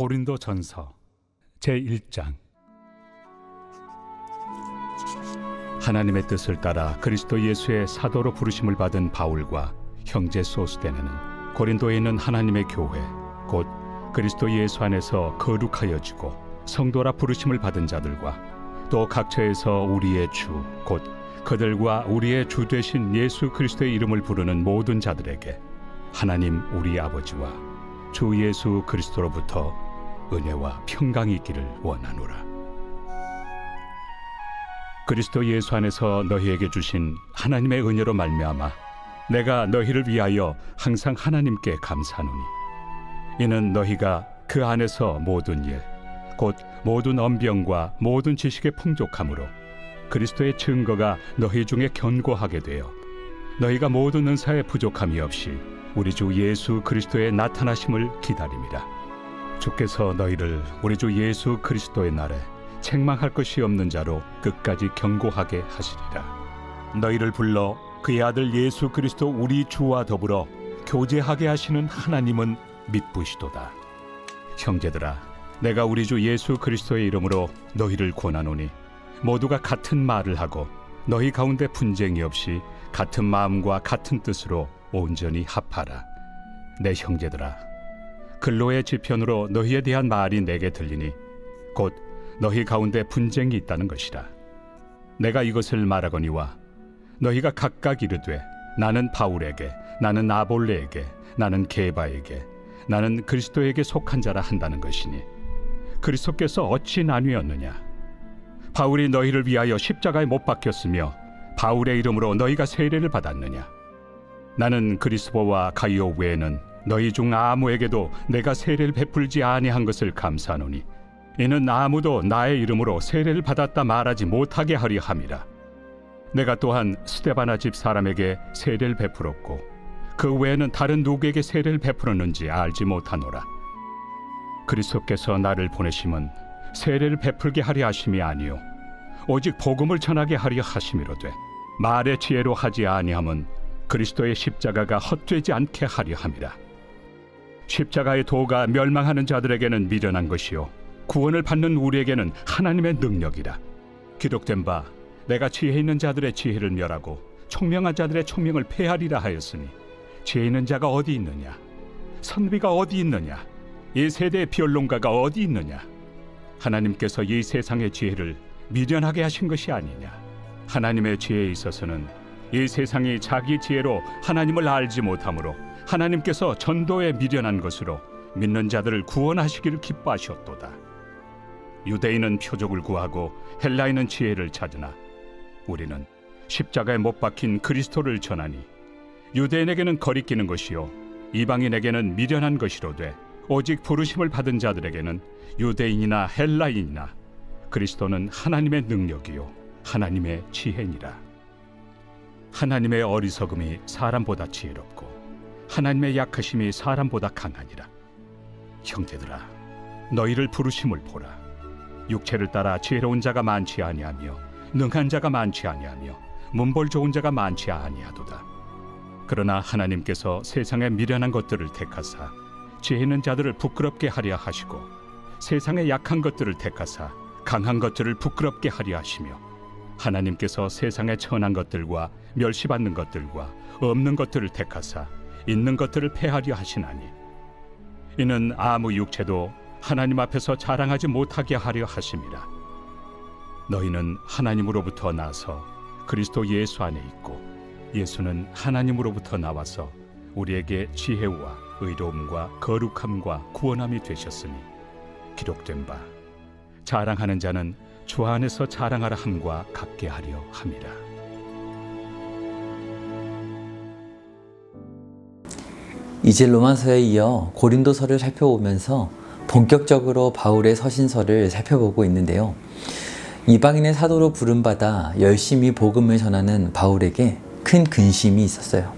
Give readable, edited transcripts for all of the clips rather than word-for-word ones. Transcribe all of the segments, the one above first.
고린도전서 제1장. 하나님의 뜻을 따라 그리스도 예수의 사도로 부르심을 받은 바울과 형제 소스데네는 고린도에 있는 하나님의 교회 곧 그리스도 예수 안에서 거룩하여지고 성도라 부르심을 받은 자들과 또 각처에서 우리의 주 곧 그들과 우리의 주 되신 예수 그리스도의 이름을 부르는 모든 자들에게 하나님 우리 아버지와 주 예수 그리스도로부터 은혜와 평강이 있기를 원하노라. 그리스도 예수 안에서 너희에게 주신 하나님의 은혜로 말미암아 내가 너희를 위하여 항상 하나님께 감사하노니 이는 너희가 그 안에서 모든 일 곧 모든 언병과 모든 지식의 풍족함으로 그리스도의 증거가 너희 중에 견고하게 되어 너희가 모든 은사에 부족함이 없이 우리 주 예수 그리스도의 나타나심을 기다림이라. 주께서 너희를 우리 주 예수 그리스도의 날에 책망할 것이 없는 자로 끝까지 견고하게 하시리라. 너희를 불러 그의 아들 예수 그리스도 우리 주와 더불어 교제하게 하시는 하나님은 미쁘시도다. 형제들아, 내가 우리 주 예수 그리스도의 이름으로 너희를 권하노니 모두가 같은 말을 하고 너희 가운데 분쟁이 없이 같은 마음과 같은 뜻으로 온전히 합하라. 내 형제들아, 근로의 지편으로 너희에 대한 말이 내게 들리니 곧 너희 가운데 분쟁이 있다는 것이라. 내가 이것을 말하거니와 너희가 각각 이르되 나는 바울에게, 나는 아볼레에게, 나는 게바에게, 나는 그리스도에게 속한 자라 한다는 것이니 그리스도께서 어찌 나뉘었느냐? 바울이 너희를 위하여 십자가에 못 박혔으며 바울의 이름으로 너희가 세례를 받았느냐? 나는 그리스도와 가이오 외에는 너희 중 아무에게도 내가 세례를 베풀지 아니한 것을 감사하노니 이는 아무도 나의 이름으로 세례를 받았다 말하지 못하게 하려 함이라. 내가 또한 스데바나 집 사람에게 세례를 베풀었고 그 외에는 다른 누구에게 세례를 베풀었는지 알지 못하노라. 그리스도께서 나를 보내심은 세례를 베풀게 하려 하심이 아니요 오직 복음을 전하게 하려 하심이로되 말의 지혜로 하지 아니함은 그리스도의 십자가가 헛되지 않게 하려 함이라. 십자가의 도가 멸망하는 자들에게는 미련한 것이요 구원을 받는 우리에게는 하나님의 능력이라. 기록된 바 내가 지혜 있는 자들의 지혜를 멸하고 총명한 자들의 총명을 폐하리라 하였으니 지혜 있는 자가 어디 있느냐? 선비가 어디 있느냐? 이 세대의 변론가가 어디 있느냐? 하나님께서 이 세상의 지혜를 미련하게 하신 것이 아니냐? 하나님의 지혜에 있어서는 이 세상이 자기 지혜로 하나님을 알지 못하므로 하나님께서 전도에 미련한 것으로 믿는 자들을 구원하시기를 기뻐하셨도다. 유대인은 표적을 구하고 헬라인은 지혜를 찾으나 우리는 십자가에 못 박힌 그리스도를 전하니 유대인에게는 거리끼는 것이요 이방인에게는 미련한 것이로되 오직 부르심을 받은 자들에게는 유대인이나 헬라인이나 그리스도는 하나님의 능력이요 하나님의 지혜니라. 하나님의 어리석음이 사람보다 지혜롭고 하나님의 약하심이 사람보다 강하니라. 형제들아, 너희를 부르심을 보라. 육체를 따라 지혜로운 자가 많지 아니하며 능한 자가 많지 아니하며 문벌 좋은 자가 많지 아니하도다. 그러나 하나님께서 세상의 미련한 것들을 택하사 지혜 있는 자들을 부끄럽게 하려 하시고 세상의 약한 것들을 택하사 강한 것들을 부끄럽게 하려 하시며 하나님께서 세상의 천한 것들과 멸시받는 것들과 없는 것들을 택하사 있는 것들을 폐하려 하시나니 이는 아무 육체도 하나님 앞에서 자랑하지 못하게 하려 하심이라. 너희는 하나님으로부터 나서 그리스도 예수 안에 있고 예수는 하나님으로부터 나와서 우리에게 지혜와 의로움과 거룩함과 구원함이 되셨으니 기록된 바 자랑하는 자는 주 안에서 자랑하라 함과 같게 하려 함이라. 이제 로마서에 이어 고린도서를 살펴보면서 본격적으로 바울의 서신서를 살펴보고 있는데요. 이방인의 사도로 부름받아 열심히 복음을 전하는 바울에게 큰 근심이 있었어요.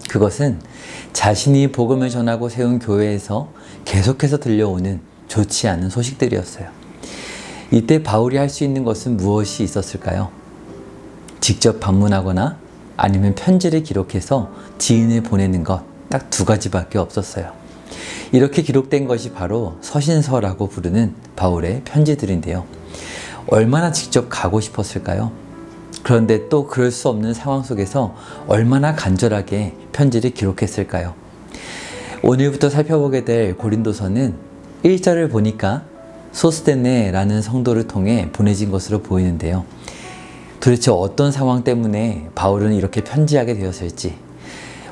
그것은 자신이 복음을 전하고 세운 교회에서 계속해서 들려오는 좋지 않은 소식들이었어요. 이때 바울이 할 수 있는 것은 무엇이 있었을까요? 직접 방문하거나 아니면 편지를 기록해서 지인을 보내는 것 딱 두 가지밖에 없었어요. 이렇게 기록된 것이 바로 서신서라고 부르는 바울의 편지들인데요. 얼마나 직접 가고 싶었을까요? 그런데 또 그럴 수 없는 상황 속에서 얼마나 간절하게 편지를 기록했을까요? 오늘부터 살펴보게 될 고린도서는 1절을 보니까 소스데네라는 성도를 통해 보내진 것으로 보이는데요. 도대체 어떤 상황 때문에 바울은 이렇게 편지하게 되었을지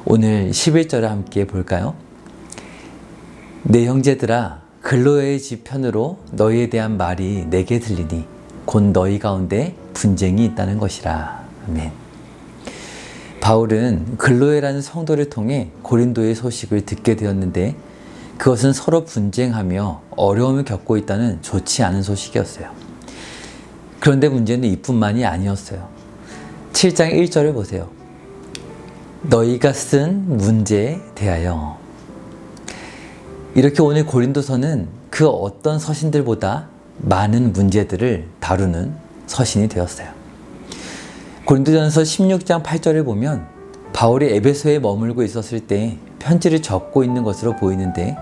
오늘 11절을 함께 볼까요? 내 형제들아, 글로의 집 편으로 너희에 대한 말이 내게 들리니 곧 너희 가운데 분쟁이 있다는 것이라. 아멘. 바울은 글로에라는 성도를 통해 고린도의 소식을 듣게 되었는데 그것은 서로 분쟁하며 어려움을 겪고 있다는 좋지 않은 소식이었어요. 그런데 문제는 이뿐만이 아니었어요. 7장 1절을 보세요. 너희가 쓴 문제에 대하여. 이렇게 오늘 고린도서는 그 어떤 서신들보다 많은 문제들을 다루는 서신이 되었어요. 고린도전서 16장 8절을 보면 바울이 에베소에 머물고 있었을 때 편지를 적고 있는 것으로 보이는데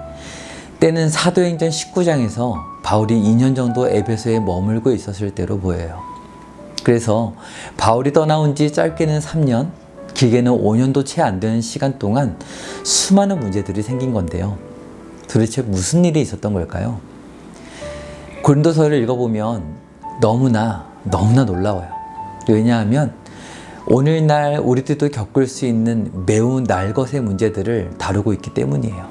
때는 사도행전 19장에서 바울이 2년 정도 에베소에 머물고 있었을 때로 보여요. 그래서 바울이 떠나온 지 짧게는 3년, 길게는 5년도 채 안 되는 시간 동안 수많은 문제들이 생긴 건데요. 도대체 무슨 일이 있었던 걸까요? 고린도서를 읽어보면 너무나 놀라워요. 왜냐하면 오늘날 우리들도 겪을 수 있는 매우 날것의 문제들을 다루고 있기 때문이에요.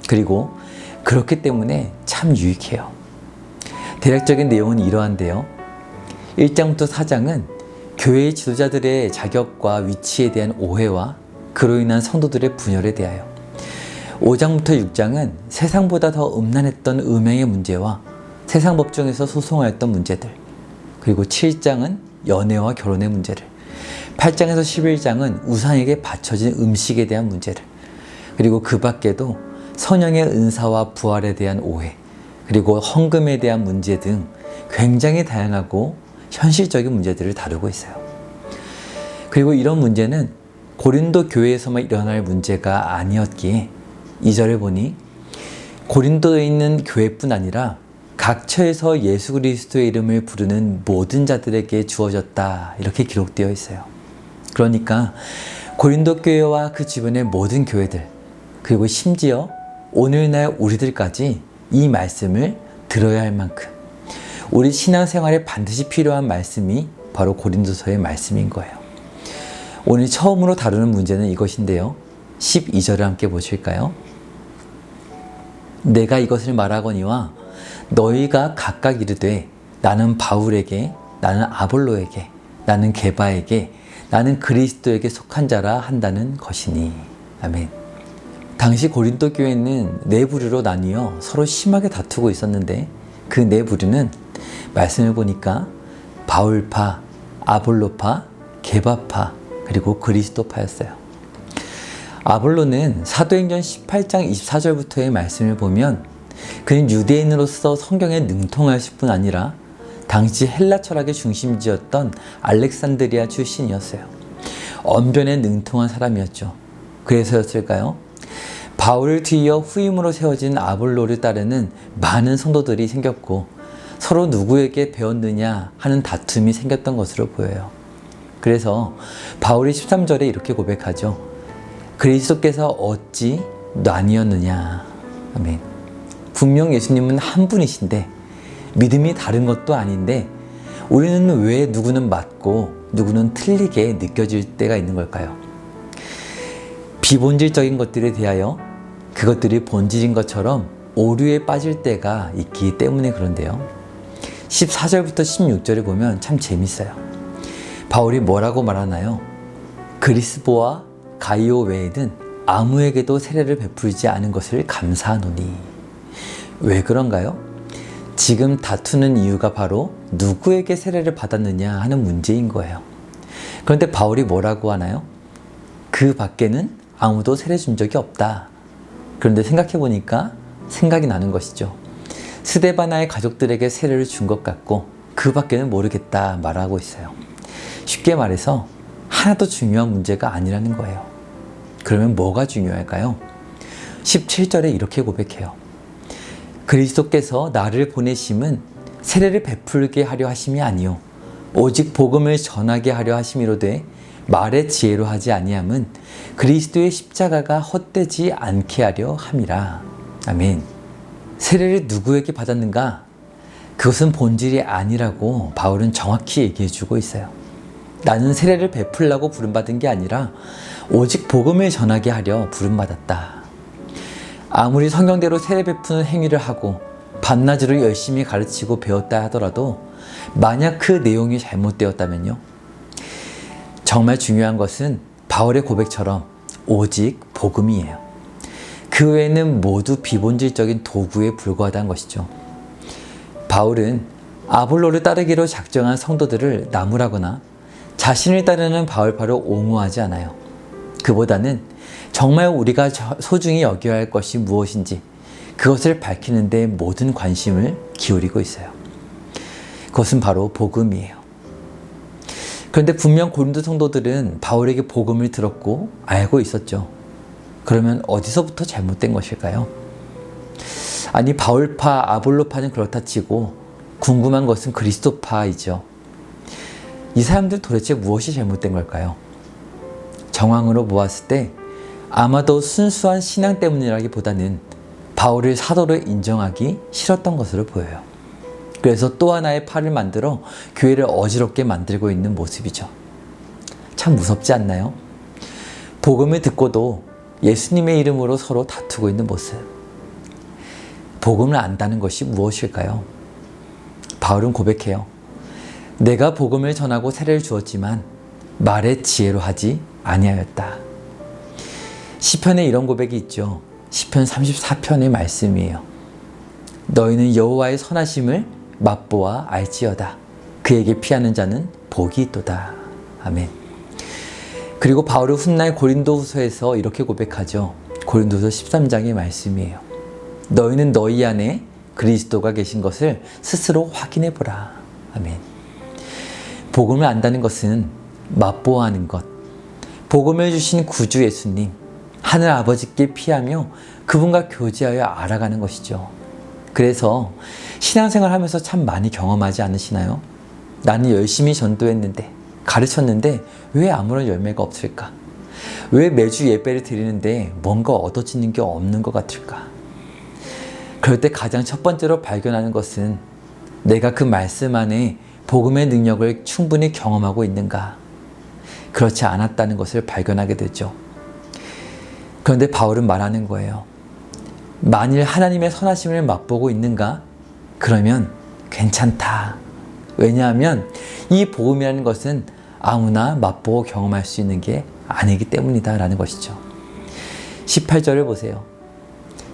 그리고 그렇기 때문에 참 유익해요. 대략적인 내용은 이러한데요. 1장부터 4장은 교회의 지도자들의 자격과 위치에 대한 오해와 그로 인한 성도들의 분열에 대하여, 5장부터 6장은 세상보다 더 음란했던 음행의 문제와 세상 법정에서 소송하였던 문제들, 그리고 7장은 연애와 결혼의 문제를, 8장에서 11장은 우상에게 바쳐진 음식에 대한 문제를, 그리고 그 밖에도 성령의 은사와 부활에 대한 오해, 그리고 헌금에 대한 문제 등 굉장히 다양하고 현실적인 문제들을 다루고 있어요. 그리고 이런 문제는 고린도 교회에서만 일어날 문제가 아니었기에 2절을 보니 고린도에 있는 교회뿐 아니라 각 처에서 예수 그리스도의 이름을 부르는 모든 자들에게 주어졌다, 이렇게 기록되어 있어요. 그러니까 고린도 교회와 그 주변의 모든 교회들, 그리고 심지어 오늘날 우리들까지 이 말씀을 들어야 할 만큼 우리 신앙생활에 반드시 필요한 말씀이 바로 고린도서의 말씀인 거예요. 오늘 처음으로 다루는 문제는 이것인데요. 12절을 함께 보실까요? 내가 이것을 말하거니와 너희가 각각 이르되 나는 바울에게, 나는 아볼로에게, 나는 게바에게, 나는 그리스도에게 속한 자라 한다는 것이니. 아멘. 당시 고린도 교회는 네 부류로 나뉘어 서로 심하게 다투고 있었는데 그 네 부류는 말씀을 보니까 바울파, 아볼로파, 게바파, 그리고 그리스도파였어요. 아볼로는 사도행전 18장 24절부터의 말씀을 보면 그는 유대인으로서 성경에 능통하실 뿐 아니라 당시 헬라 철학의 중심지였던 알렉산드리아 출신이었어요. 언변에 능통한 사람이었죠. 그래서였을까요? 바울을 뒤이어 후임으로 세워진 아볼로를 따르는 많은 성도들이 생겼고 서로 누구에게 배웠느냐 하는 다툼이 생겼던 것으로 보여요. 그래서 바울이 13절에 이렇게 고백하죠. 그리스도께서 어찌 나뉘었느냐. 아멘. 분명 예수님은 한 분이신데 믿음이 다른 것도 아닌데 우리는 왜 누구는 맞고 누구는 틀리게 느껴질 때가 있는 걸까요? 비본질적인 것들에 대하여 그것들이 본질인 것처럼 오류에 빠질 때가 있기 때문에 그런데요. 14절부터 16절을 보면 참 재밌어요. 바울이 뭐라고 말하나요? 그리스보와 가이오 외에는 아무에게도 세례를 베풀지 않은 것을 감사하노니. 왜 그런가요? 지금 다투는 이유가 바로 누구에게 세례를 받았느냐 하는 문제인 거예요. 그런데 바울이 뭐라고 하나요? 그 밖에는 아무도 세례 준 적이 없다. 그런데 생각해 보니까 생각이 나는 것이죠. 스데바나의 가족들에게 세례를 준 것 같고 그 밖에는 모르겠다 말하고 있어요. 쉽게 말해서 하나도 중요한 문제가 아니라는 거예요. 그러면 뭐가 중요할까요? 17절에 이렇게 고백해요. 그리스도께서 나를 보내심은 세례를 베풀게 하려 하심이 아니요 오직 복음을 전하게 하려 하심이로되 말의 지혜로 하지 아니함은 그리스도의 십자가가 헛되지 않게 하려 함이라. 아멘. 세례를 누구에게 받았는가? 그것은 본질이 아니라고 바울은 정확히 얘기해주고 있어요. 나는 세례를 베풀라고 부름받은 게 아니라 오직 복음을 전하게 하려 부름받았다. 아무리 성경대로 세례 베푸는 행위를 하고 밤낮으로 열심히 가르치고 배웠다 하더라도 만약 그 내용이 잘못되었다면요. 정말 중요한 것은 바울의 고백처럼 오직 복음이에요. 그 외에는 모두 비본질적인 도구에 불과하다는 것이죠. 바울은 아볼로를 따르기로 작정한 성도들을 나무라거나 자신을 따르는 바울파로 옹호하지 않아요. 그보다는 정말 우리가 소중히 여겨야 할 것이 무엇인지 그것을 밝히는 데 모든 관심을 기울이고 있어요. 그것은 바로 복음이에요. 그런데 분명 고린도 성도들은 바울에게 복음을 들었고 알고 있었죠. 그러면 어디서부터 잘못된 것일까요? 아니 바울파, 아볼로파는 그렇다 치고 궁금한 것은 그리스도파이죠. 이 사람들 도대체 무엇이 잘못된 걸까요? 정황으로 보았을 때 아마도 순수한 신앙 때문이라기보다는 바울을 사도로 인정하기 싫었던 것으로 보여요. 그래서 또 하나의 파를 만들어 교회를 어지럽게 만들고 있는 모습이죠. 참 무섭지 않나요? 복음을 듣고도 예수님의 이름으로 서로 다투고 있는 모습. 복음을 안다는 것이 무엇일까요? 바울은 고백해요. 내가 복음을 전하고 세례를 주었지만 말의 지혜로 하지 아니하였다. 시편에 이런 고백이 있죠. 시편 34편의 말씀이에요. 너희는 여호와의 선하심을 맛보아 알지어다. 그에게 피하는 자는 복이 있도다. 아멘. 그리고 바울은 훗날 고린도후서에서 이렇게 고백하죠. 고린도서 13장의 말씀이에요. 너희는 너희 안에 그리스도가 계신 것을 스스로 확인해 보라. 아멘. 복음을 안다는 것은 맛보아하는 것. 복음을 주신 구주 예수님, 하늘 아버지께 피하며 그분과 교제하여 알아가는 것이죠. 그래서 신앙생활 하면서 참 많이 경험하지 않으시나요? 나는 열심히 전도했는데, 가르쳤는데 왜 아무런 열매가 없을까? 왜 매주 예배를 드리는데 뭔가 얻어지는 게 없는 것 같을까? 그럴 때 가장 첫 번째로 발견하는 것은 내가 그 말씀 안에 복음의 능력을 충분히 경험하고 있는가? 그렇지 않았다는 것을 발견하게 되죠. 그런데 바울은 말하는 거예요. 만일 하나님의 선하심을 맛보고 있는가? 그러면 괜찮다. 왜냐하면 이 복음이라는 것은 아무나 맛보고 경험할 수 있는 게 아니기 때문이다 라는 것이죠. 18절을 보세요.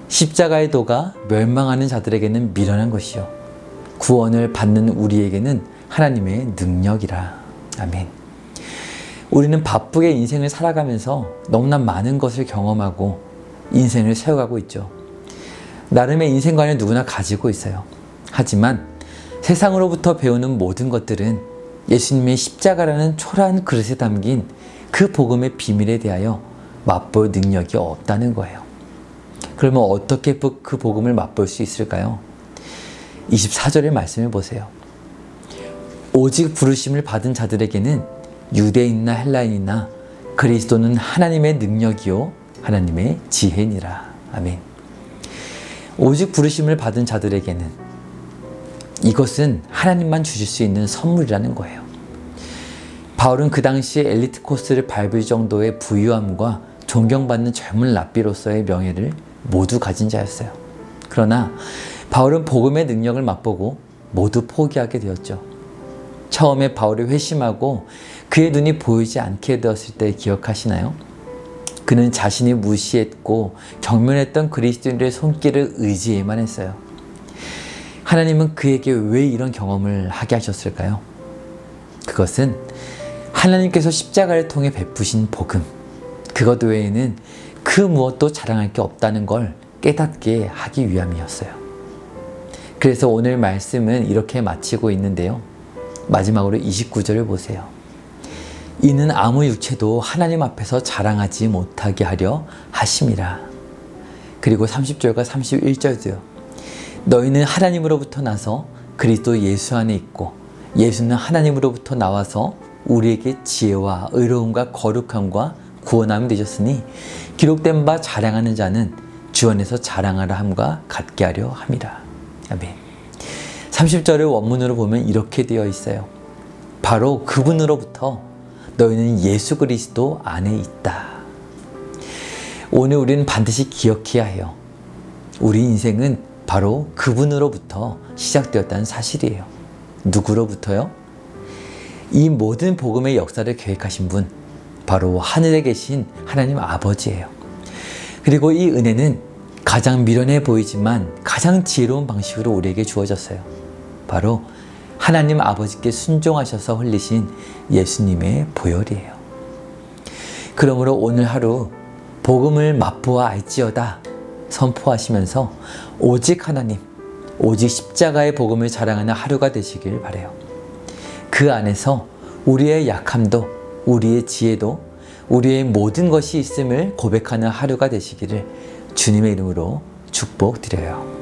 십자가의 도가 멸망하는 자들에게는 미련한 것이요 구원을 받는 우리에게는 하나님의 능력이라. 아멘. 우리는 바쁘게 인생을 살아가면서 너무나 많은 것을 경험하고 인생을 세워가고 있죠. 나름의 인생관을 누구나 가지고 있어요. 하지만 세상으로부터 배우는 모든 것들은 예수님의 십자가라는 초라한 그릇에 담긴 그 복음의 비밀에 대하여 맛볼 능력이 없다는 거예요. 그러면 어떻게 그 복음을 맛볼 수 있을까요? 24절의 말씀을 보세요. 오직 부르심을 받은 자들에게는 유대인이나 헬라인이나 그리스도는 하나님의 능력이요 하나님의 지혜니라. 아멘. 오직 부르심을 받은 자들에게는 이것은 하나님만 주실 수 있는 선물이라는 거예요. 바울은 그 당시에 엘리트 코스를 밟을 정도의 부유함과 존경받는 젊은 랍비로서의 명예를 모두 가진 자였어요. 그러나 바울은 복음의 능력을 맛보고 모두 포기하게 되었죠. 처음에 바울이 회심하고 그의 눈이 보이지 않게 되었을 때 기억하시나요? 그는 자신이 무시했고 경멸했던 그리스도인들의 손길을 의지해만 했어요. 하나님은 그에게 왜 이런 경험을 하게 하셨을까요? 그것은 하나님께서 십자가를 통해 베푸신 복음, 그것 외에는 그 무엇도 자랑할 게 없다는 걸 깨닫게 하기 위함이었어요. 그래서 오늘 말씀은 이렇게 마치고 있는데요. 마지막으로 29절을 보세요. 이는 아무 육체도 하나님 앞에서 자랑하지 못하게 하려 하심이라. 그리고 30절과 31절도요. 너희는 하나님으로부터 나서 그리스도 예수 안에 있고 예수는 하나님으로부터 나와서 우리에게 지혜와 의로움과 거룩함과 구원함이 되셨으니 기록된 바 자랑하는 자는 주 안에서 자랑하라 함과 같게 하려 함이라. 아멘. 30절의 원문으로 보면 이렇게 되어 있어요. 바로 그분으로부터 너희는 예수 그리스도 안에 있다. 오늘 우리는 반드시 기억해야 해요. 우리 인생은 바로 그분으로부터 시작되었다는 사실이에요. 누구로부터요? 이 모든 복음의 역사를 계획하신 분, 바로 하늘에 계신 하나님 아버지예요. 그리고 이 은혜는 가장 미련해 보이지만 가장 지혜로운 방식으로 우리에게 주어졌어요. 바로 하나님 아버지께 순종하셔서 흘리신 예수님의 보혈이에요. 그러므로 오늘 하루 복음을 맛보아 알지어다 선포하시면서 오직 하나님, 오직 십자가의 복음을 자랑하는 하루가 되시길 바라요. 그 안에서 우리의 약함도, 우리의 지혜도, 우리의 모든 것이 있음을 고백하는 하루가 되시기를 주님의 이름으로 축복드려요.